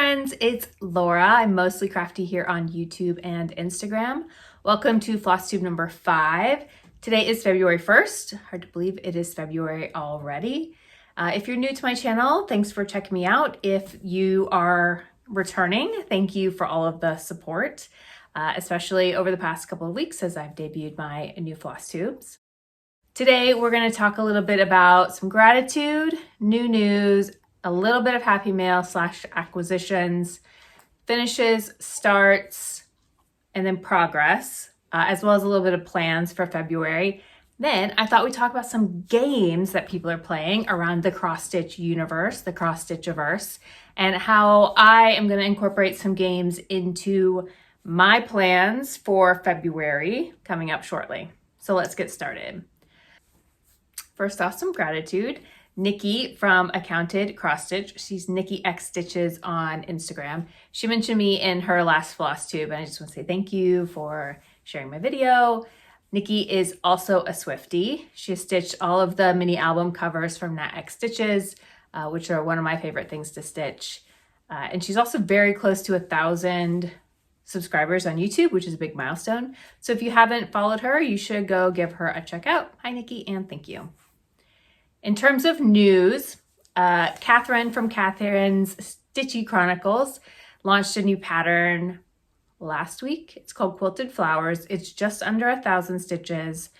friends, it's Laura. I'm mostly crafty here on YouTube and Instagram. Welcome to Flosstube number 5. Today is February 1st. Hard to believe it is February already. If you're new to my channel, thanks for checking me out. If you are returning, thank you for all of the support, especially over the past couple of weeks as I've debuted my new Flosstubes. Today, we're going to talk a little bit about some gratitude, new news, a little bit of happy mail / acquisitions, finishes, starts, and then progress, as well as a little bit of plans for February. Then I thought we'd talk about some games that people are playing around the cross-stitch universe, the cross-stitchiverse, and how I am going to incorporate some games into my plans for February coming up shortly. So let's get started. First off, some gratitude. Niki from Accounted Cross Stitch, she's Niki X Stitches on Instagram. She mentioned me in her last Flosstube, and I just want to say thank you for sharing my video. Niki is also a Swiftie. She has stitched all of the mini album covers from Nat X Stitches, which are one of my favorite things to stitch. And she's also very close to 1,000 subscribers on YouTube, which is a big milestone. So if you haven't followed her, you should go give her a check out. Hi, Niki, and thank you. In terms of news, Catherine from Catherine's Stitchy Chronicles launched a new pattern last week. It's called Quilted Flowers. It's just under 1,000 stitches,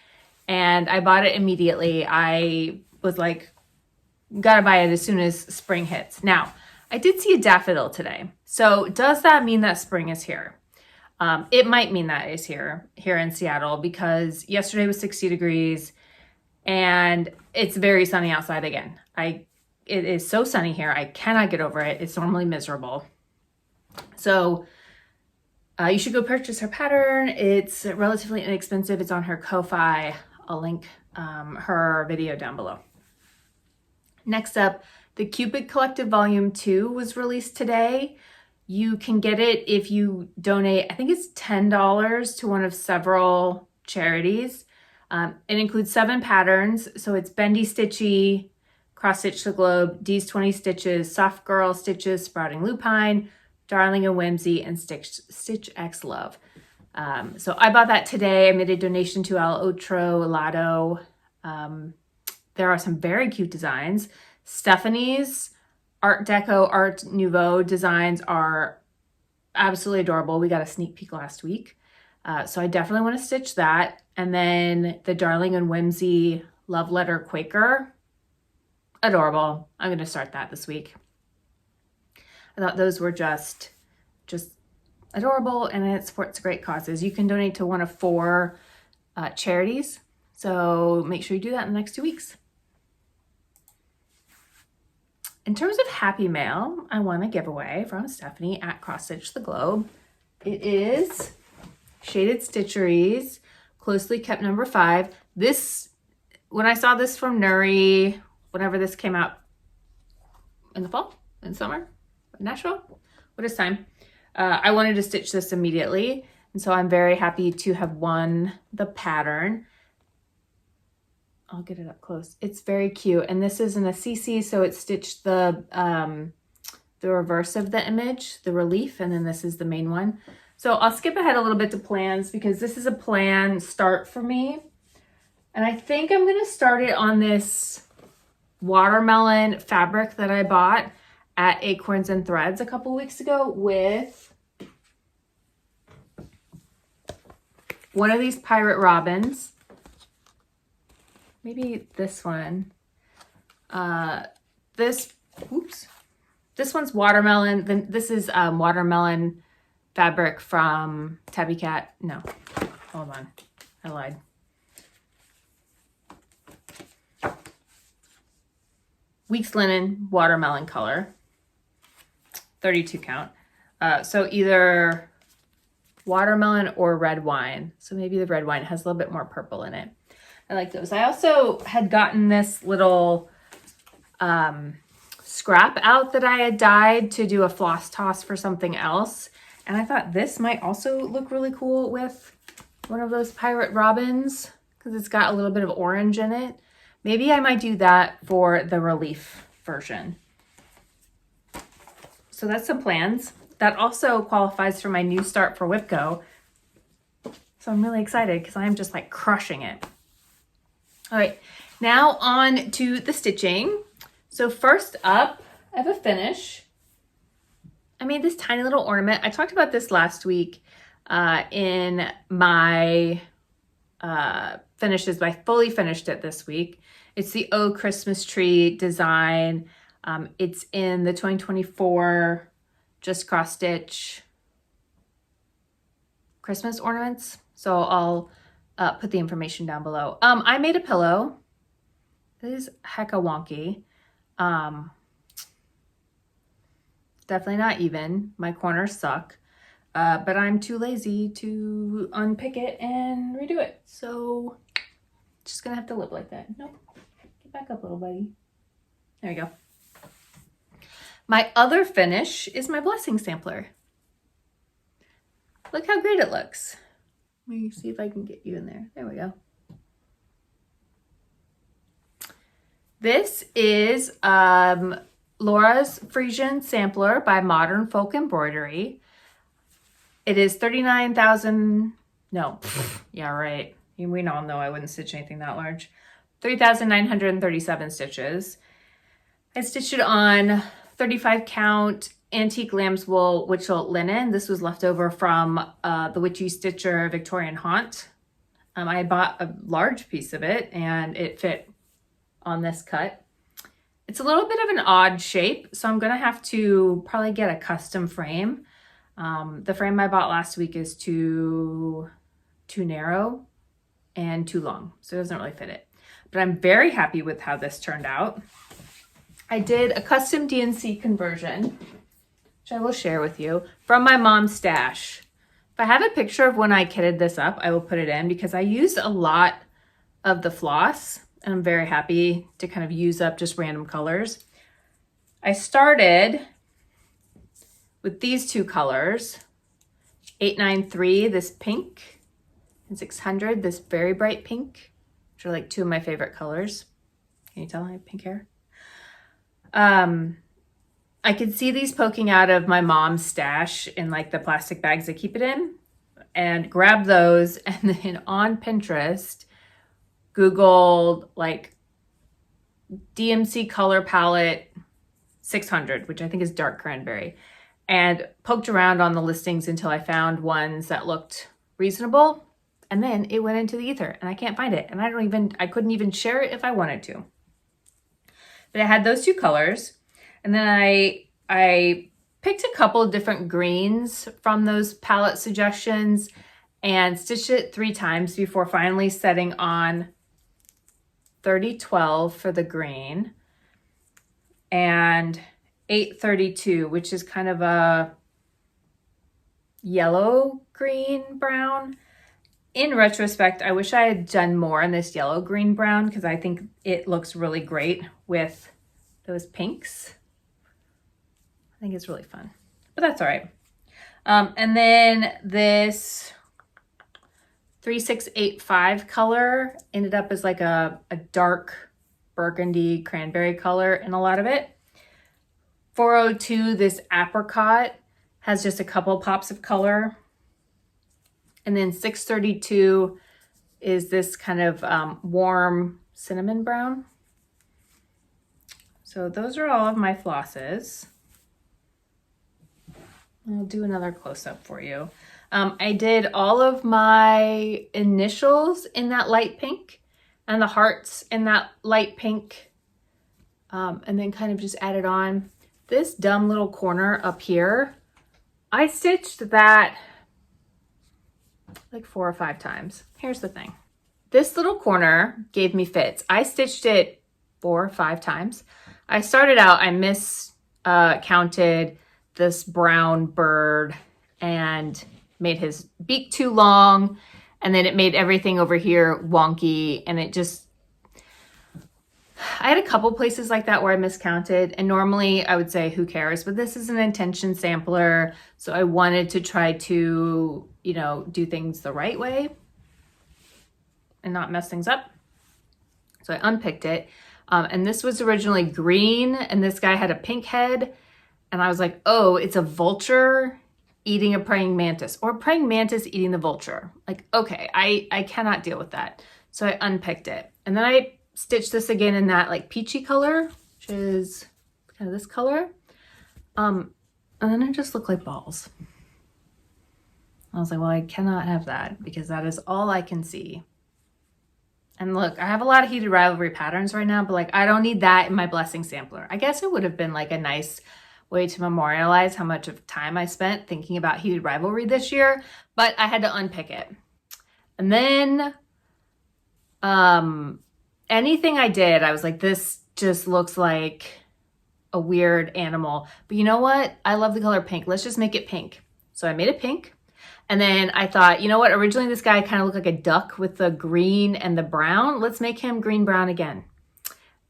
and I bought it immediately. I was like, gotta buy it as soon as spring hits. Now, I did see a daffodil today. So does that mean that spring is here? It might mean that it's here in Seattle, because yesterday was 60 degrees and it's very sunny outside again. It is so sunny here. I cannot get over it. It's normally miserable. So you should go purchase her pattern. It's relatively inexpensive. It's on her Ko-Fi. I'll link her video down below. Next up, the Cupid Collective Volume 2 was released today. You can get it if you donate, I think it's $10 to one of several charities. It includes 7 patterns. So it's BendyStitchy, Cross Stitch the Globe, Dees20Stitches, Soft Girl Stitches, Sprouting Lupine, Darling and Whimsy, and Stitch X Love. So I bought that today. I made a donation to Al Otro Lado. There are some very cute designs. Stephanie's Art Deco, Art Nouveau designs are absolutely adorable. We got a sneak peek last week. So I definitely want to stitch that. And then the Darling and Whimsy Love Letter Quaker, adorable. I'm going to start that this week. I thought those were just adorable, and it supports great causes. You can donate to one of 4 charities. So make sure you do that in the next 2 weeks. In terms of happy mail, I won a giveaway from Stephanie at Cross Stitch the Globe. It is Shaded Stitcheries, Closely Kept number 5. This, when I saw this from Nuri, whenever this came out in the fall, in summer, Nashville, what is time? I wanted to stitch this immediately, and so I'm very happy to have won the pattern. I'll get it up close. It's very cute, and this is in a CC, so it stitched the reverse of the image, the relief, and then this is the main one. So I'll skip ahead a little bit to plans, because this is a plan start for me. And I think I'm going to start it on this watermelon fabric that I bought at Acorns and Threads a couple weeks ago with one of these pirate robins. Maybe this one. This one's watermelon. Then this is watermelon fabric from Tabby Cat. No, hold on, I lied. Weeks Linen watermelon color, 32 count. So either watermelon or red wine. So maybe the red wine has a little bit more purple in it. I like those. I also had gotten this little scrap out that I had dyed to do a floss toss for something else. And I thought this might also look really cool with one of those pirate robins, because it's got a little bit of orange in it. Maybe I might do that for the relief version. So that's some plans. That also qualifies for my new start for WIPGO. So I'm really excited because I'm just like crushing it. All right, now on to the stitching. So first up, I have a finish. I made this tiny little ornament. I talked about this last week in my finishes, but I fully finished it this week. It's the Oh Christmas Tree design. It's in the 2024 Just Cross Stitch Christmas ornaments. So I'll put the information down below. I made a pillow. It is hecka wonky. Definitely not even. My corners suck. But I'm too lazy to unpick it and redo it. So just gonna have to live like that. Nope. Get back up, little buddy. There we go. My other finish is my blessing sampler. Look how great it looks. Let me see if I can get you in there. There we go. This is Laura's Frisian Sampler by Modern Folk Embroidery. It is 39,000, no, yeah, right. We all know I wouldn't stitch anything that large. 3,937 stitches. I stitched it on 35 count antique lamb's wool witchel linen. This was left over from the Witchy Stitcher Victorian Haunt. I bought a large piece of it and it fit on this cut. It's a little bit of an odd shape, so I'm gonna have to probably get a custom frame. The frame I bought last week is too narrow and too long, so it doesn't really fit it. But I'm very happy with how this turned out. I did a custom DNC conversion, which I will share with you, from my mom's stash. If I have a picture of when I kitted this up, I will put it in because I used a lot of the floss and I'm very happy to kind of use up just random colors. I started with these two colors, 893, this pink, and 600, this very bright pink, which are like two of my favorite colors. Can you tell I have pink hair? I could see these poking out of my mom's stash in like the plastic bags I keep it in, and grabbed those, and then on Pinterest, Googled like DMC color palette 600, which I think is dark cranberry, and poked around on the listings until I found ones that looked reasonable. And then it went into the ether and I can't find it. And I couldn't even share it if I wanted to. But I had those two colors. And then I picked a couple of different greens from those palette suggestions and stitched it 3 times before finally setting on 3012 for the green and 832, which is kind of a yellow, green, brown. In retrospect, I wish I had done more in this yellow, green, brown because I think it looks really great with those pinks. I think it's really fun, but that's all right. And then this 3685 color ended up as like a dark burgundy cranberry color in a lot of it. 402, this apricot, has just a couple pops of color. And then 632 is this kind of warm cinnamon brown. So those are all of my flosses. I'll do another close-up for you. I did all of my initials in that light pink and the hearts in that light pink, and then kind of just added on this dumb little corner up here. I stitched that like 4 or 5 times. Here's the thing. This little corner gave me fits. I stitched it 4 or 5 times. I started out, I miscounted this brown bird and made his beak too long, and then it made everything over here wonky, and it just, I had a couple places like that where I miscounted, and normally I would say who cares, but this is an intention sampler, so I wanted to try to, you know, do things the right way and not mess things up. So I unpicked it, and this was originally green, and this guy had a pink head, And I was like, oh, it's a vulture eating a praying mantis, or a praying mantis eating the vulture. Like, okay, I cannot deal with that. So I unpicked it. And then I stitched this again in that like peachy color, which is kind of this color. And then it just looked like balls. I was like, well, I cannot have that because that is all I can see. And look, I have a lot of heated rivalry patterns right now, but like, I don't need that in my blessing sampler. I guess it would have been like a nice way to memorialize how much of time I spent thinking about heated rivalry this year, but I had to unpick it. And then, anything I did, I was like, this just looks like a weird animal, but you know what? I love the color pink. Let's just make it pink. So I made it pink. And then I thought, you know what? Originally this guy kind of looked like a duck with the green and the brown. Let's make him green-brown again.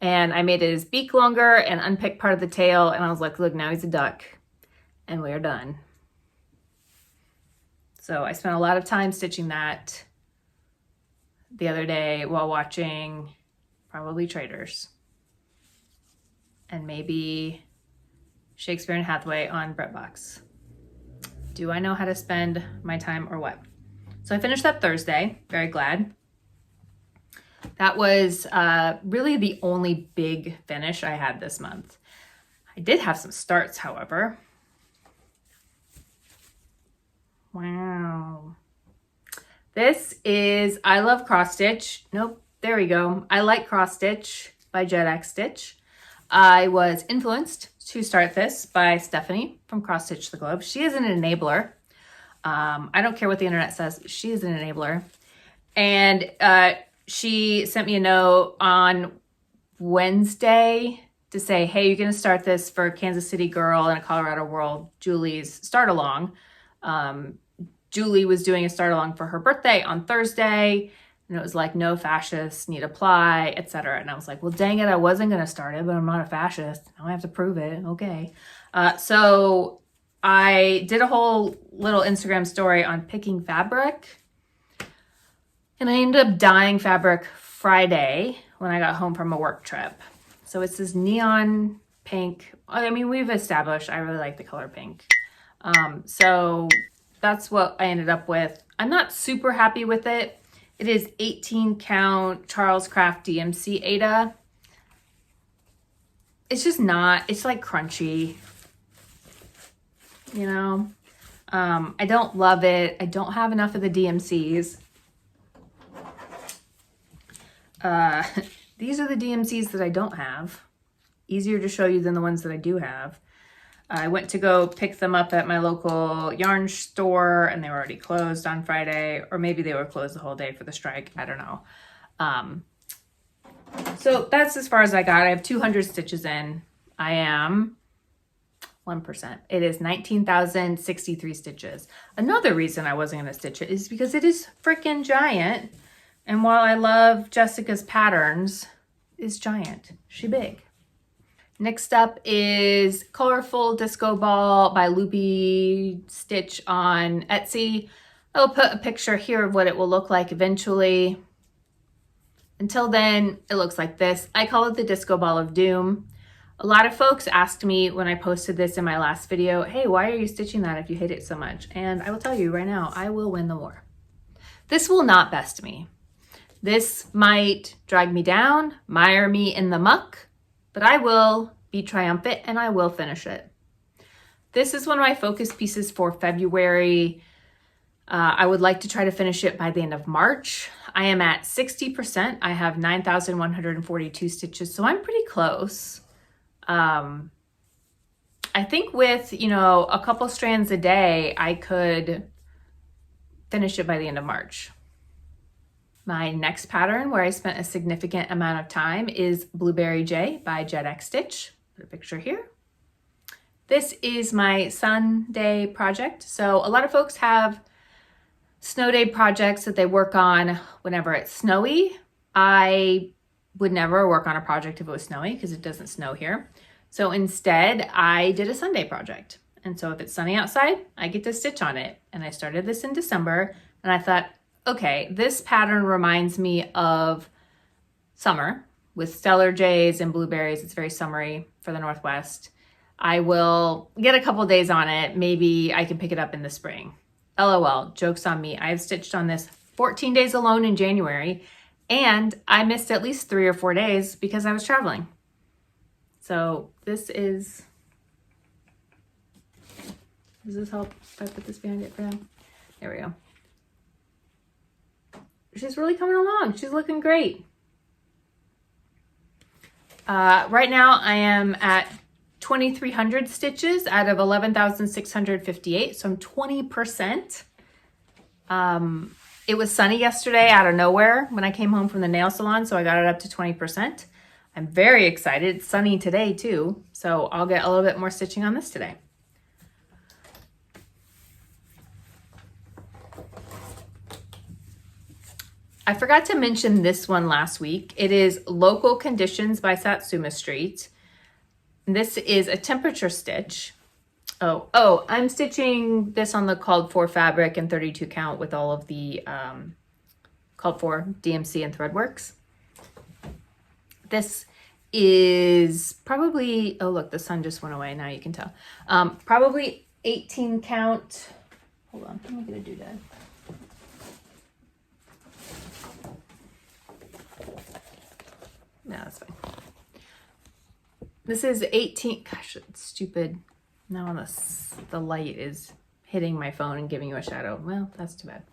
And I made his beak longer and unpicked part of the tail. And I was like, look, now he's a duck. And we're done. So I spent a lot of time stitching that the other day while watching probably Traitors. And maybe Shakespeare and Hathaway on Breadbox. Do I know how to spend my time or what? So I finished that Thursday, very glad. That was really the only big finish I had this month. I did have some starts, however. Wow. This is I Love Cross Stitch. Nope, there we go. I Like Cross Stitch by WIPGOs. I was influenced to start this by Stephanie from Cross Stitch the Globe. She is an enabler. I don't care what the internet says. She is an enabler. And she sent me a note on Wednesday to say, hey, you're going to start this for Kansas City Girl and a Colorado World, Julie's start along. Julie was doing a start along for her birthday on Thursday. And it was like, no fascists need apply, etc. And I was like, well, dang it, I wasn't going to start it, but I'm not a fascist. Now I have to prove it. Okay. So I did a whole little Instagram story on picking fabric. And I ended up dyeing fabric Friday when I got home from a work trip. So it's this neon pink. I mean, we've established I really like the color pink. So that's what I ended up with. I'm not super happy with it. It is 18 count Charles Craft DMC Ada. It's just not, it's like crunchy, you know? I don't love it. I don't have enough of the DMCs. These are the DMCs that I don't have. Easier to show you than the ones that I do have. I went to go pick them up at my local yarn store and they were already closed on Friday, or maybe they were closed the whole day for the strike. I don't know. So that's as far as I got. I have 200 stitches in. I am 1%. It is 19,063 stitches. Another reason I wasn't going to stitch it is because it is freaking giant. And while I love Jessica's patterns, it's giant. She big. Next up is Colorful Disco Ball by Loopy Stitch on Etsy. I will put a picture here of what it will look like eventually. Until then, it looks like this. I call it the Disco Ball of Doom. A lot of folks asked me when I posted this in my last video, hey, why are you stitching that if you hate it so much? And I will tell you right now, I will win the war. This will not best me. This might drag me down, mire me in the muck, but I will be triumphant and I will finish it. This is one of my focus pieces for February. I would like to try to finish it by the end of March. I am at 60%. I have 9,142 stitches, so I'm pretty close. I think with, you know, a couple strands a day, I could finish it by the end of March. My next pattern where I spent a significant amount of time is Blueberry J by JetXStitch. Put a picture here. This is my Sunday project. So a lot of folks have snow day projects that they work on whenever it's snowy. I would never work on a project if it was snowy because it doesn't snow here. So instead, I did a Sunday project. And so if it's sunny outside, I get to stitch on it. And I started this in December and I thought, okay, this pattern reminds me of summer with stellar jays and blueberries. It's very summery for the Northwest. I will get a couple days on it. Maybe I can pick it up in the spring. LOL, joke's on me. I have stitched on this 14 days alone in January, and I missed at least 3 or 4 days because I was traveling. So this is, does this help if I put this behind it for now? There we go. She's really coming along. She's looking great. Right now I am at 2,300 stitches out of 11,658, so I'm 20%. It was sunny yesterday out of nowhere when I came home from the nail salon, so I got it up to 20%. I'm very excited. It's sunny today too, so I'll get a little bit more stitching on this today. I forgot to mention this one last week. It is Local Conditions by Satsuma Street. This is a temperature stitch. Oh, I'm stitching this on the called for fabric and 32 count with all of the called for DMC and Threadworks. This is probably, oh look, the sun just went away, now you can tell. Probably 18 count. Hold on, let me get a doodad. No, that's fine. This is 18, gosh, it's stupid. Now the light is hitting my phone and giving you a shadow. Well, that's too bad.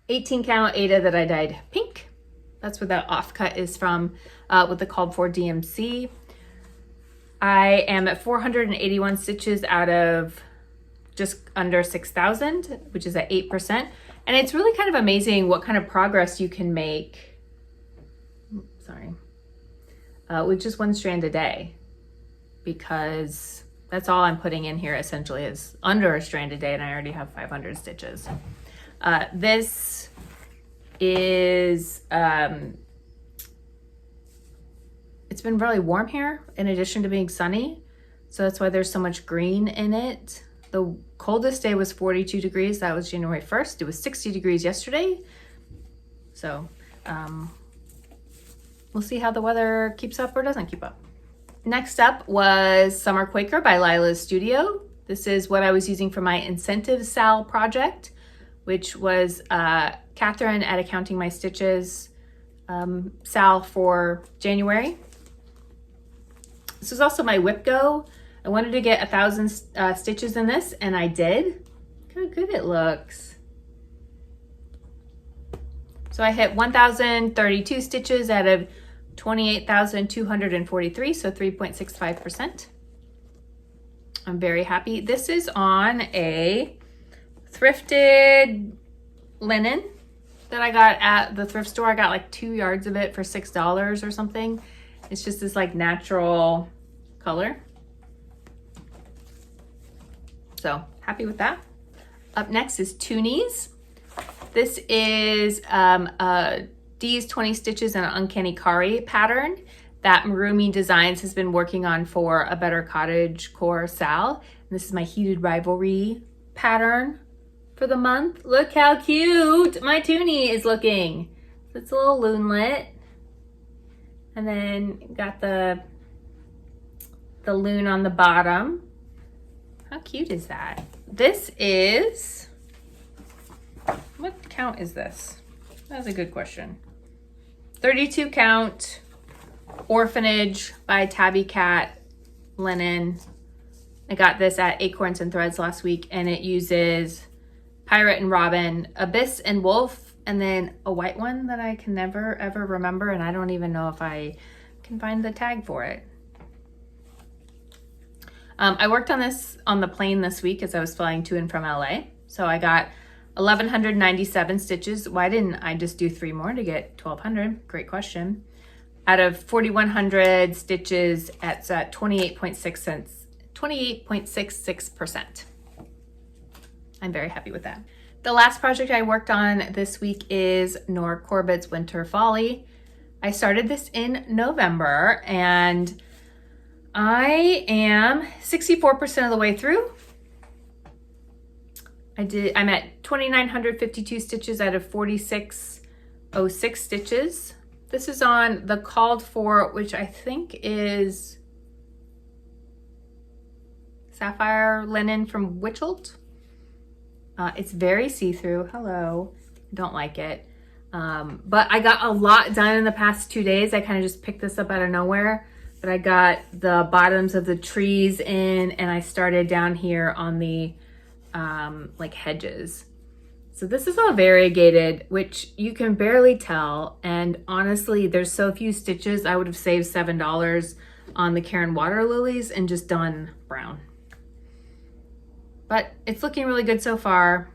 18 count Ada that I dyed pink. That's where that offcut is from with the called for DMC. I am at 481 stitches out of just under 6,000, which is at 8%. And it's really kind of amazing what kind of progress you can make. Sorry. With just one strand a day, because that's all I'm putting in here essentially is under a strand a day, and I already have 500 stitches. This is, it's been really warm here in addition to being sunny, so that's why there's so much green in it. The coldest day was 42 degrees. That was January 1st. It was 60 degrees yesterday. So, we'll see how the weather keeps up or doesn't keep up. Next up was Summer Quaker by Lila's Studio. This is what I was using for my incentive sal project, which was Catherine at Accounting My Stitches sal for January. This was also my WIPGO. I wanted to get 1,000 stitches in this, and I did. Look how good it looks. So I hit 1,032 stitches out of 28,243, so 3.65%. I'm very happy. This is on a thrifted linen that I got at the thrift store. I got like 2 yards of it for $6 or something. It's just this like natural color. So happy with that. Up next is Twonies. This is Dees20Stitches and an UncannyKari pattern that Marumi Designs has been working on for a Better Cottage Core Sal. And this is my Heated Rivalry pattern for the month. Look how cute my toonie is looking. It's a little loonlet. And then got the loon on the bottom. How cute is that? This is, what count is this? That's a good question. 32 count Orphanage by Tabby Cat linen. I got this at Acorns and Threads last week, and it uses Pirate and Robin, Abyss and Wolf, and then a white one that I can never ever remember, and I don't even know if I can find the tag for it. I worked on this on the plane this week as I was flying to and from LA. So I got 1,197 stitches. Why didn't I just do 3 more to get 1,200? Great question. Out of 4,100 stitches at 28.66%. I'm very happy with that. The last project I worked on this week is Nora Corbett's Winter Folly. I started this in November, and I am 64% of the way through. I'm at 2,952 stitches out of 4,606 stitches. This is on the called for, which I think is sapphire linen from Witchelt. It's very see-through. Hello. Don't like it. But I got a lot done in the past 2 days. I kind of just picked this up out of nowhere. But I got the bottoms of the trees in, and I started down here on the like hedges. So this is all variegated, which you can barely tell. And honestly, there's so few stitches. I would have saved $7 on the Karen water lilies and just done brown. But it's looking really good so far.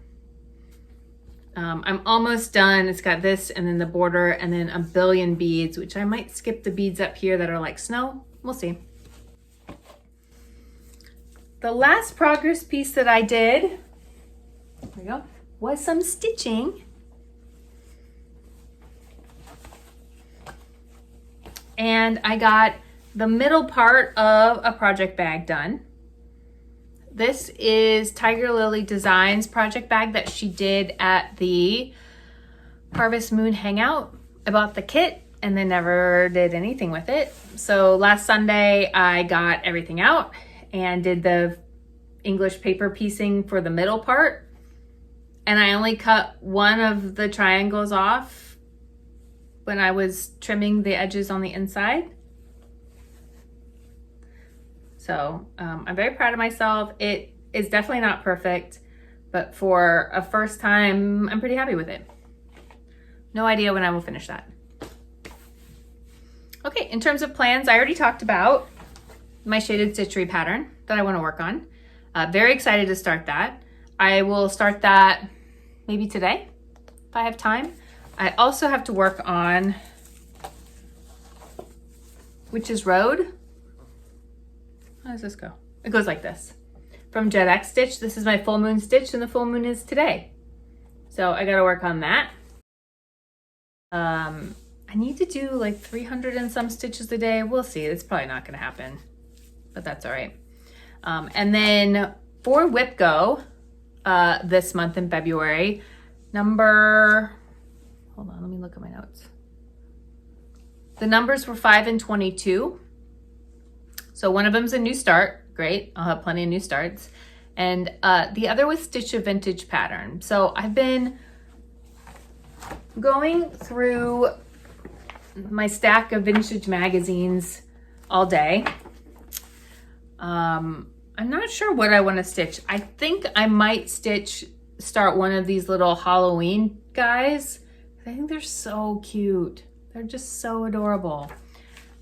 I'm almost done. It's got this and then the border and then a billion beads, which I might skip the beads up here that are like snow. We'll see. The last progress piece that I did, there we go, was some stitching. And I got the middle part of a project bag done. This is Tiger Lily Designs project bag that she did at the Harvest Moon Hangout. I bought the kit and then never did anything with it. So last Sunday I got everything out and did the English paper piecing for the middle part. And I only cut one of the triangles off when I was trimming the edges on the inside. So I'm very proud of myself. It is definitely not perfect, but for a first time, I'm pretty happy with it. No idea when I will finish that. Okay, in terms of plans, I already talked about my shaded stitchery pattern that I want to work on. Very excited to start that. I will start that maybe today, if I have time. I also have to work on Witch's Road. How does this go? It goes like this. From Jet X Stitch, this is my full moon stitch and the full moon is today. So I gotta work on that. I need to do like 300 and some stitches a day. We'll see, it's probably not gonna happen, but that's all right. And then for WIPGO, this month in February, hold on, let me look at my notes. The numbers were 5 and 22. So one of them's a new start, great, I'll have plenty of new starts. And the other was Stitch a Vintage pattern. So I've been going through my stack of vintage magazines all day. I'm not sure what I want to stitch. I think I might start one of these little Halloween guys. I think they're so cute. They're just so adorable.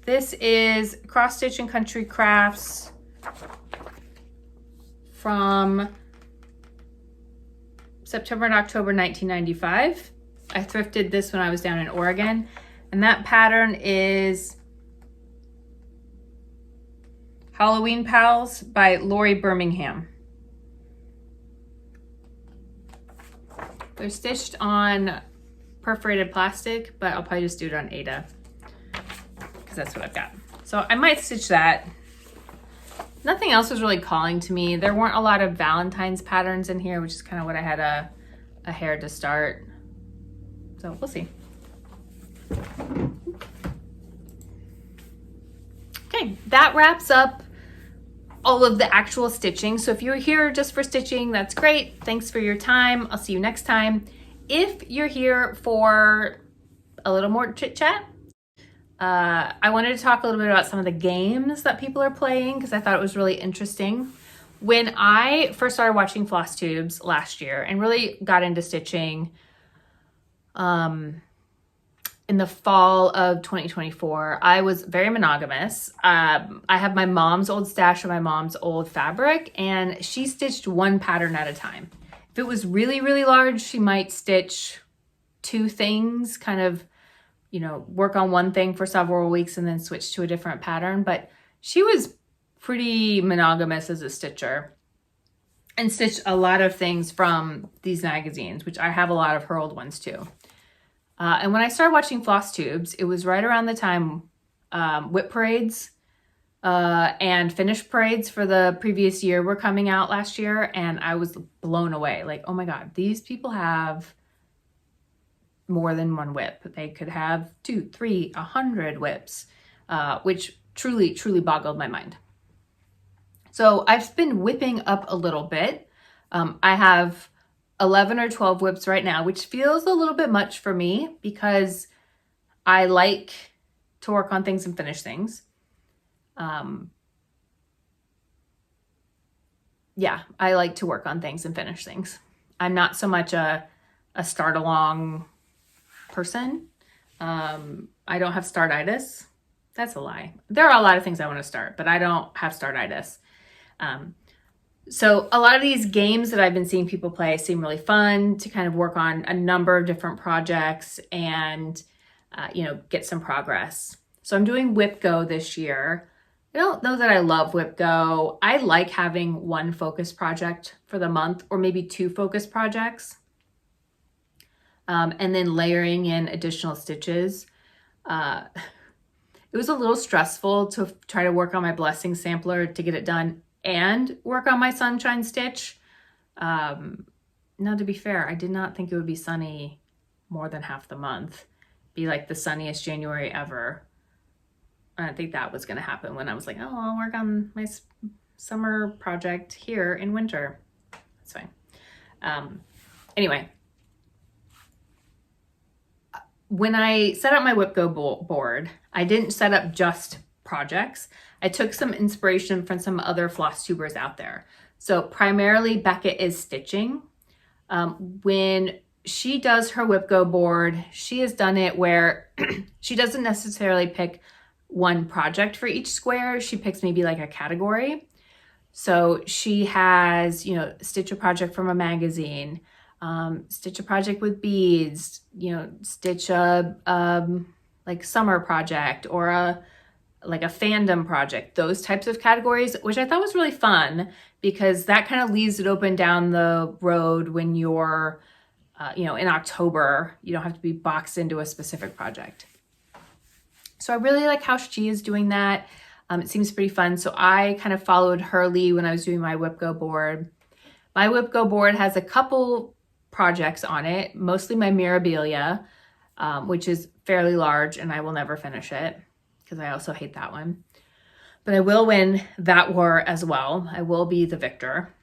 This is Cross Stitch and Country Crafts from September and October 1995. I thrifted this when I was down in Oregon. And that pattern is Halloween Pals by Lori Birmingham. They're stitched on perforated plastic, but I'll probably just do it on Aida, because that's what I've got. So I might stitch that. Nothing else was really calling to me. There weren't a lot of Valentine's patterns in here, which is kind of what I had a hair to start. So we'll see. Okay, that wraps up all of the actual stitching. So if you're here just for stitching, that's great. Thanks for your time. I'll see you next time. If you're here for a little more chit chat, I wanted to talk a little bit about some of the games that people are playing because I thought it was really interesting. When I first started watching Flosstubes last year and really got into stitching in the fall of 2024, I was very monogamous. I have my mom's old stash of my mom's old fabric, and she stitched one pattern at a time. If it was really, really large, she might stitch 2 things, kind of, you know, work on one thing for several weeks and then switch to a different pattern. But she was pretty monogamous as a stitcher and stitched a lot of things from these magazines, which I have a lot of her old ones too. And when I started watching Flosstubes, it was right around the time whip parades and finish parades for the previous year were coming out last year, and I was blown away. Like, oh my God, these people have more than one whip. They could have 2, 3, 100 whips, which truly, truly boggled my mind. So I've been whipping up a little bit. I have 11 or 12 whips right now, which feels a little bit much for me because I like to work on things and finish things. Yeah, I like to work on things and finish things. I'm not so much a start along person. I don't have startitis. That's a lie. There are a lot of things I want to start, but I don't have startitis. So a lot of these games that I've been seeing people play seem really fun to kind of work on a number of different projects and, get some progress. So I'm doing WIPGO this year. I don't know that I love WIPGO. I like having one focus project for the month or maybe 2 focus projects. And then layering in additional stitches. It was a little stressful to try to work on my blessing sampler to get it done and work on my sunshine stitch. Now, to be fair, I did not think it would be sunny more than half the month. Be like the sunniest January ever. I didn't think that was going to happen when I was like, oh, I'll work on my summer project here in winter. That's fine. Anyway, when I set up my WIPGO board, I didn't set up just projects. I took some inspiration from some other Flosstubers out there. So primarily BakeOff Stitching. When she does her WIPGO board, she has done it where she doesn't necessarily pick one project for each square. She picks maybe like a category. So she has, stitch a project from a magazine, stitch a project with beads, stitch a like summer project or a fandom project, those types of categories, which I thought was really fun because that kind of leaves it open down the road when you're, in October, you don't have to be boxed into a specific project. So I really like how she is doing that. It seems pretty fun. So I kind of followed her lead when I was doing my WIPGO board. My WIPGO board has a couple projects on it, mostly my Mirabilia, which is fairly large and I will never finish it because I also hate that one. But I will win that war as well. I will be the victor.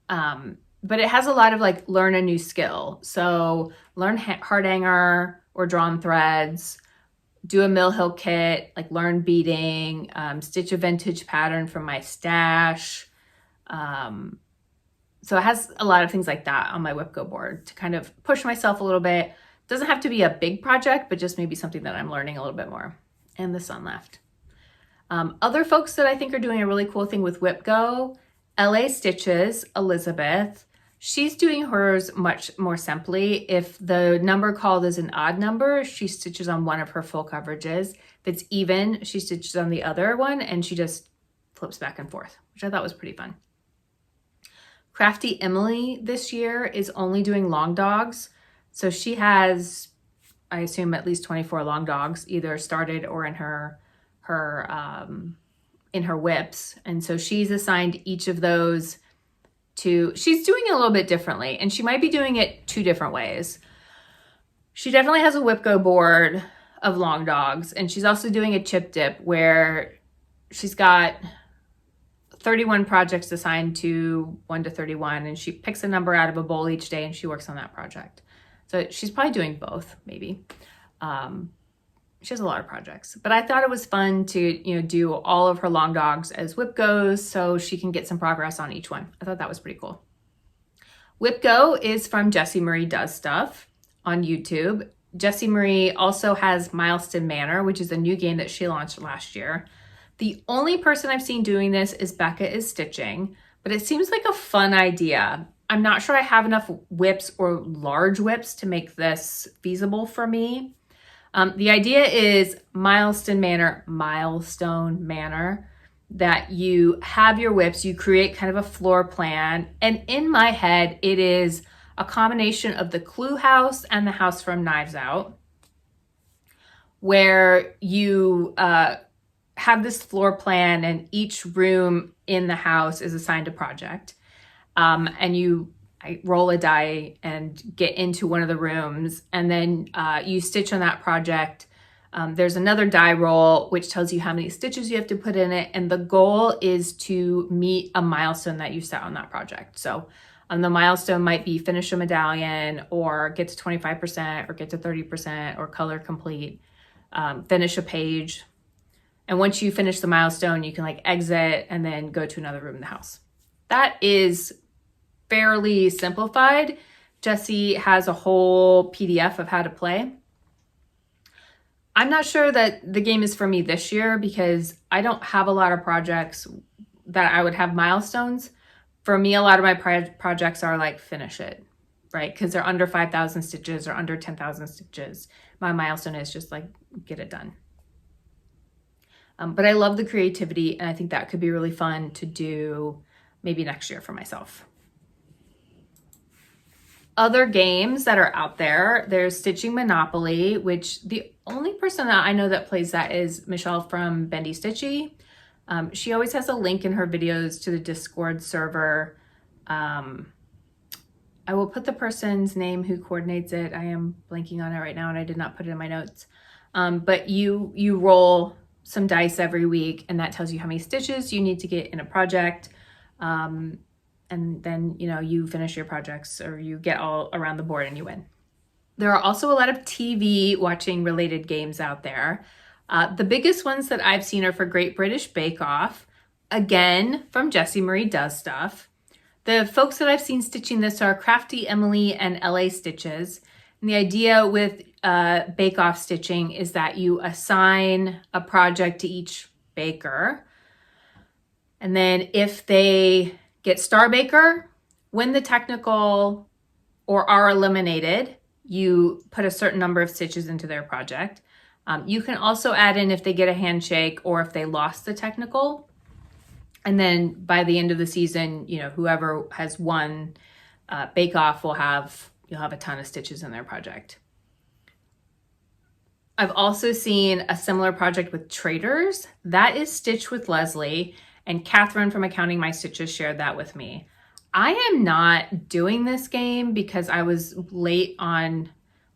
But it has a lot of like learn a new skill. So learn heart hanger or drawn threads, do a mill hill kit, like learn beading, stitch a vintage pattern from my stash. So it has a lot of things like that on my WIPGO board to kind of push myself a little bit. Doesn't have to be a big project, but just maybe something that I'm learning a little bit more. And the sun left. Other folks that I think are doing a really cool thing with WIPGO, LA Stitches, Elizabeth. She's doing hers much more simply. If the number called is an odd number, she stitches on one of her full coverages. If it's even, she stitches on the other one and she just flips back and forth, which I thought was pretty fun. Crafty Emily this year is only doing long dogs. So she has, I assume, at least 24 long dogs, either started or in her whips. And so she's assigned each of those she's doing it a little bit differently, and she might be doing it 2 different ways. She definitely has a WIPGO board of long dogs, and she's also doing a chip dip where she's got 31 projects assigned to 1 to 31, and she picks a number out of a bowl each day and she works on that project. So she's probably doing both, maybe. She has a lot of projects, but I thought it was fun to, do all of her long dogs as WIPGOs so she can get some progress on each one. I thought that was pretty cool. WIPGO is from Jessie Marie Does Stuff on YouTube. Jessie Marie also has Mylestonn Manor, which is a new game that she launched last year. The only person I've seen doing this is BakeOff Stitching, but it seems like a fun idea. I'm not sure I have enough whips or large whips to make this feasible for me. The idea is Mylestonn Manor, that you have your whips, you create kind of a floor plan. And in my head, it is a combination of the Clue House and the house from Knives Out, where you have this floor plan and each room in the house is assigned a project. And I roll a die and get into one of the rooms, and then you stitch on that project There's another die roll, which tells you how many stitches you have to put in it. And the goal is to meet a milestone that you set on that project. So the milestone might be finish a medallion, or get to 25%, or get to 30%, or color complete, finish a page. And once you finish the milestone, you can like exit and then go to another room in the house. That is fairly simplified. Jessie has a whole PDF of how to play. I'm not sure that the game is for me this year because I don't have a lot of projects that I would have milestones. For me, a lot of my projects are like finish it, right? Because they're under 5,000 stitches or under 10,000 stitches. My milestone is just like get it done. But I love the creativity, and I think that could be really fun to do maybe next year for myself. Other games that are out there, there's Stitching Monopoly, which the only person that I know that plays that is Michelle from BendyStitchy. She always has a link in her videos to the Discord server. I will put the person's name who coordinates it. I am blanking on it right now, and I did not put it in my notes. But you roll some dice every week, and that tells you how many stitches you need to get in a project. And then, you know, you finish your projects, or you get all around the board and you win. There are also a lot of TV watching related games out there. The biggest ones that I've seen are for Great British Bake Off, again, from Jessie Marie Does Stuff. The folks that I've seen stitching this are Crafty Emily and LA Stitches. And the idea with BakeOff Stitching is that you assign a project to each baker. And then if they get Star Baker, win the technical, or are eliminated, you put a certain number of stitches into their project. You can also add in if they get a handshake or if they lost the technical. And then by the end of the season, you know, whoever has won Bake Off you'll have a ton of stitches in their project. I've also seen a similar project with Traitors. That is Stitch with Leslie, and Catherine from Accounting My Stitches shared that with me. I am not doing this game because I was late on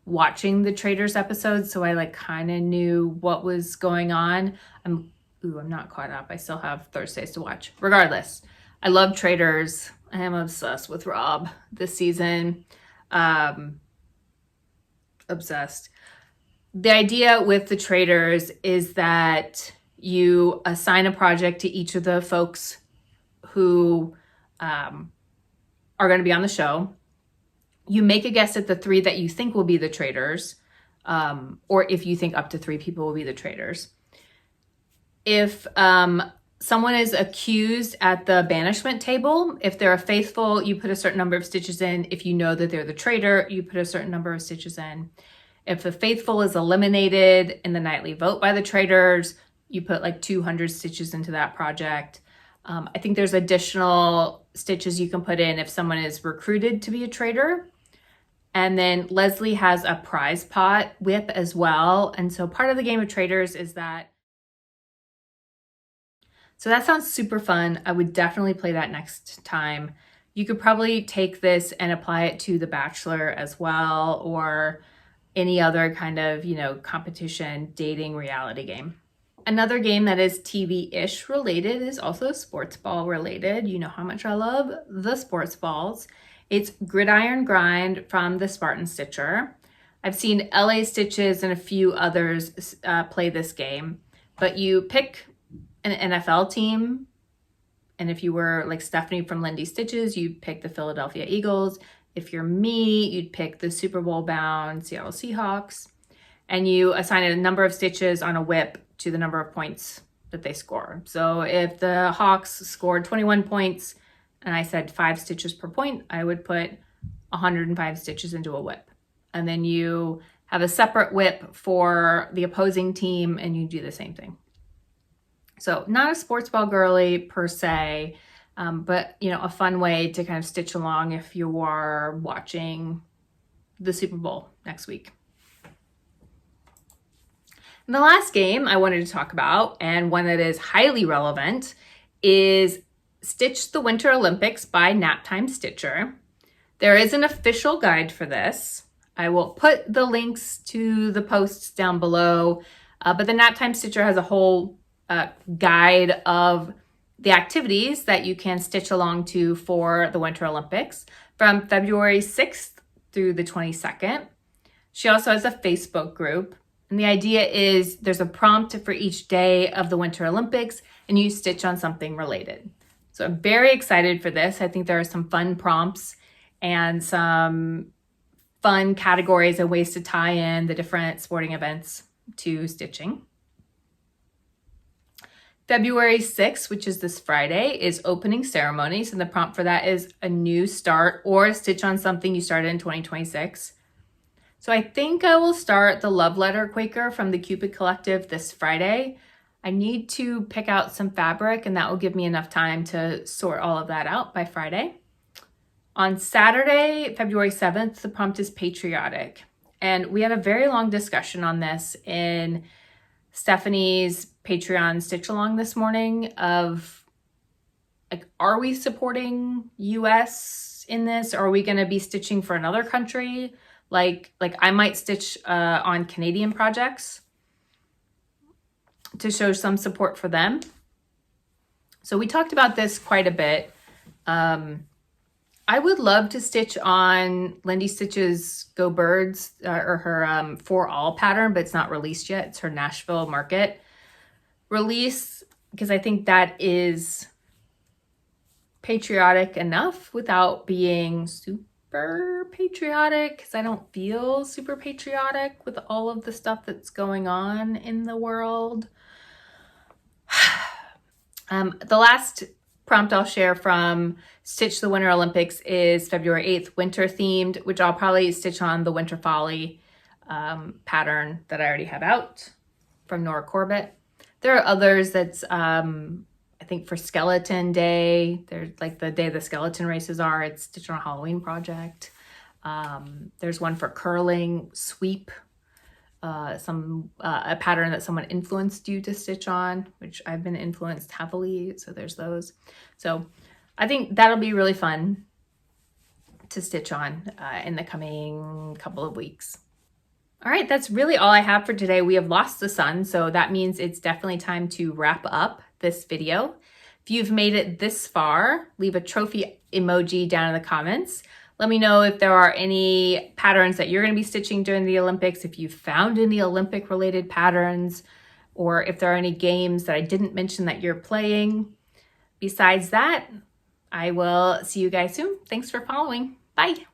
watching the Traitors episodes, so I like kind of knew what was going on. I'm not caught up. I still have Thursdays to watch. Regardless, I love Traitors. I am obsessed with Rob this season. Obsessed. The idea with the Traitors is that you assign a project to each of the folks who are going to be on the show. You make a guess at the 3 that you think will be the Traitors, or if you think up to 3 people will be the Traitors. If someone is accused at the banishment table, if they're a faithful, you put a certain number of stitches in. If you know that they're the traitor, you put a certain number of stitches in. If the faithful is eliminated in the nightly vote by the traitors, you put like 200 stitches into that project. I think there's additional stitches you can put in if someone is recruited to be a traitor. And then Leslie has a prize pot whip as well. And so part of the game of Traitors is that. So that sounds super fun. I would definitely play that next time. You could probably take this and apply it to The Bachelor as well, or any other kind of, you know, competition dating reality game. Another game that is TV-ish related is also sports ball related. You know how much I love the sports balls. It's Gridiron Grind from the Spartan Stitcher. I've seen LA Stitches and a few others play this game, but you pick an NFL team. And if you were like Stephanie from Lindy Stitches, you'd pick the Philadelphia Eagles. If you're me, you'd pick the Super Bowl bound Seattle Seahawks. And you assign a number of stitches on a whip to the number of points that they score. So if the Hawks scored 21 points and I said 5 stitches per point, I would put 105 stitches into a whip. And then you have a separate whip for the opposing team and you do the same thing. So not a sports ball girly per se, but you know, a fun way to kind of stitch along if you are watching the Super Bowl next week. And the last game I wanted to talk about, and one that is highly relevant, is Stitch the Winter Olympics by Naptime Stitcher. There is an official guide for this. I will put the links to the posts down below. But the Naptime Stitcher has a whole guide of the activities that you can stitch along to for the Winter Olympics from February 6th through the 22nd. She also has a Facebook group. And the idea is there's a prompt for each day of the Winter Olympics and you stitch on something related. So I'm very excited for this. I think there are some fun prompts and some fun categories and ways to tie in the different sporting events to stitching. February 6th, which is this Friday, is opening ceremonies, and the prompt for that is a new start or stitch on something you started in 2026. So I think I will start the Love Letter Quaker from the Cupid Collective this Friday. I need to pick out some fabric, and that will give me enough time to sort all of that out by Friday. On Saturday, February 7th, the prompt is patriotic. And we had a very long discussion on this in Stephanie's Patreon stitch along this morning of, like, are we supporting US in this? Or are we going to be stitching for another country? Like I might stitch on Canadian projects to show some support for them. So we talked about this quite a bit. I would love to stitch on Lindy Stitch's Go Birds or her For All pattern, but it's not released yet. It's her Nashville market release, because I think that is patriotic enough without being super patriotic, because I don't feel super patriotic with all of the stuff that's going on in the world. The last prompt I'll share from Stitch the Winter Olympics is February 8th, winter themed, which I'll probably stitch on the Winter Folly pattern that I already have out from Nora Corbett. There are others that's, I think for Skeleton Day, there's like the day the skeleton races are, it's stitched on a Halloween project. There's one for curling, sweep, a pattern that someone influenced you to stitch on, which I've been influenced heavily, so there's those. So I think that'll be really fun to stitch on in the coming couple of weeks. All right, that's really all I have for today. We have lost the sun, so that means it's definitely time to wrap up this video. If you've made it this far, leave a trophy emoji down in the comments. Let me know if there are any patterns that you're going to be stitching during the Olympics, if you found any Olympic related patterns, or if there are any games that I didn't mention that you're playing. Besides that, I will see you guys soon. Thanks for following. Bye.